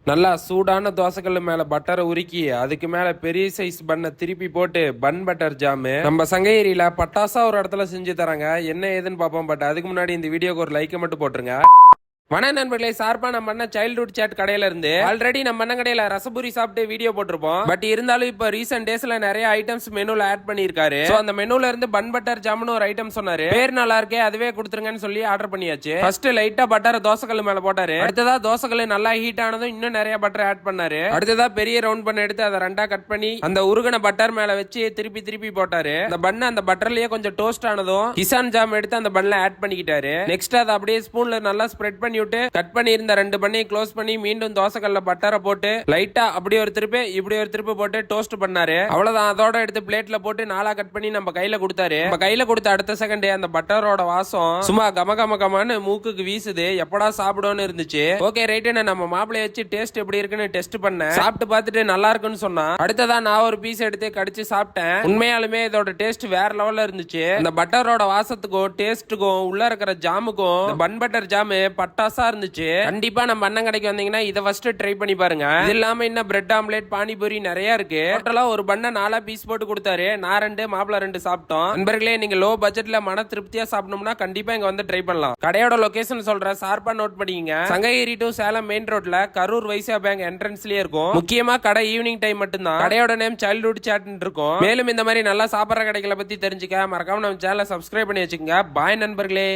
நல்லா சூடான தோசைக்கல்லு மேல பட்டரை உருக்கி அதுக்கு மேல பெரிய சைஸ் பண்ண திருப்பி போட்டு பன் பட்டர் ஜாமு நம்ம சங்ககிரியில பட்டாசா ஒரு இடத்துல செஞ்சு தராங்க. என்ன ஏதுன்னு பாப்போம். பட் அதுக்கு முன்னாடி இந்த வீடியோக்கு ஒரு லைக் மட்டும் போட்டுருங்க. நண்பர்களே, சார்பா நம்ம அண்ணன் சைல்ட்ஹுட் சாட் கடையில இருந்து ஆல்ரெடி நம்ம அண்ணன் கடையில ரசபுரி சாப்பிட்டு வீடியோ போட்டிருப்போம். பட் இருந்தாலும் இப்ப ரீசெண்ட் டேஸ்ல நிறைய ஐட்டம்ஸ் மெனுல ஆட் பண்ணிருக்காரு. அந்த மெனுல இருந்து பன் பட்டர் ஜாமுன்னு ஒரு ஐட்டம் சொன்னாரு. பேர் நல்லா இருக்கே, அதுவே கொடுத்துருங்கன்னு சொல்லி ஆர்டர் பண்ணியாச்சு. ஃபர்ஸ்ட் லைட்டா பட்டர் தோசைக்கல்லு மேல போட்டாரு. அடுத்ததா தோசைக்கல்லு நல்லா ஹீட் ஆனதும் இன்னும் நிறைய பட்டர் ஆட் பண்ணாரு. அடுத்ததா பெரிய ரவுண்ட் பண்ண எடுத்து அதை ரெண்டா கட் பண்ணி அந்த உருகன பட்டர் மேல வச்சு திருப்பி திருப்பி போட்டாரு. அந்த பண்ண அந்த பட்டர்லயே கொஞ்சம் டோஸ்ட் ஆனதும் கிசான் ஜாம் எடுத்து அந்த பண்ணல ஆட் பண்ணிக்கிட்டாரு. நெக்ஸ்ட் அதை அப்படியே ஸ்பூன்ல நல்லா ஸ்ப்ரெட் பண்ணி கட் பண்ணி இருந்த ரெண்டு பண்ணையும் க்ளோஸ் பண்ணி மீண்டும் தோசைக்கல்ல பட்டரை போட்டு லைட்டா அப்படி ஒரு திருப்பு இப்படி ஒரு திருப்பு போட்டு டோஸ்ட் பண்ணாரு. அவ்வளவுதான். அதோட எடுத்து பிளேட்ல போட்டு நாலா கட் பண்ணி நம்ம கையில கொடுத்தாரு. நம்ம கையில கொடுத்த அடுத்த செகண்டே அந்த பட்டரோட வாசம் சும்மா கம கம கமான்னு மூக்குக்கு வீசுது. எப்படா சாப்பிடும்னு இருந்துச்சு. ஓகே ரைட், நம்ம மாப்பிளைய வச்சு டேஸ்ட் எப்படி இருக்குன்னு டெஸ்ட் பண்ணேன். சாப்பிட்டு பார்த்துட்டு நல்லா இருக்குன்னு சொன்னா. அடுத்ததா நான் ஒரு பீஸ் எடுத்து கடிச்சு சாப்பிட்டேன். உண்மையாலுமே இதோட டேஸ்ட் வேற லெவல்ல இருந்துச்சு. அந்த பட்டரோட வாசத்துக்கும் டேஸ்ட்டுக்கும் உள்ள இருக்கிற ஜாமுக்கும் பன் பட்டர் ஜாமு பட்டாசா இருந்துச்சு. கண்டிப்பா நம்ம அண்ணன் கடைக்கு வந்தீங்கன்னா இதை ஃபர்ஸ்ட் ட்ரை பண்ணி பாருங்க. இது இல்லாம இன்னும் பிரெட் ஆம்லெட், பானிபூரி நிறைய இருக்கு. டோட்டலா ஒரு பண்ண 4 பீஸ் போட்டு கொடுத்தாரு. நான் 2, மாப்பிள 2 சாப்பிட்டோம். நண்பர்களே, நீங்க லோ பட்ஜெட்ல மன திருப்தியா சாப்பிடணும்னா கண்டிப்பா இங்க வந்து ட்ரை பண்ணலாம். கடையோட லொகேஷன் சொல்றேன், ஷார்ப்பா நோட் பண்ணிக்கங்க. சங்ககிரி டு சேலம் மெயின் ரோட்ல கரூர் வைசியா பேங்க் என்ட்ரன்ஸ்லயே இருக்கும். முக்கியமா கடை ஈவினிங் டைம் மட்டும் தான். கடையோட நேம் சைல்ட்ஹுட் சாட் இருக்கும். மேலும் இந்த மாதிரி நல்லா சாப்பிடுற கடைகளை பத்தி தெரிஞ்சுக்க மறக்காம நம்ம சேனலை சப்ஸ்கிரைப் பண்ணி வச்சுக்கோங்க. பாய் நண்பர்களே.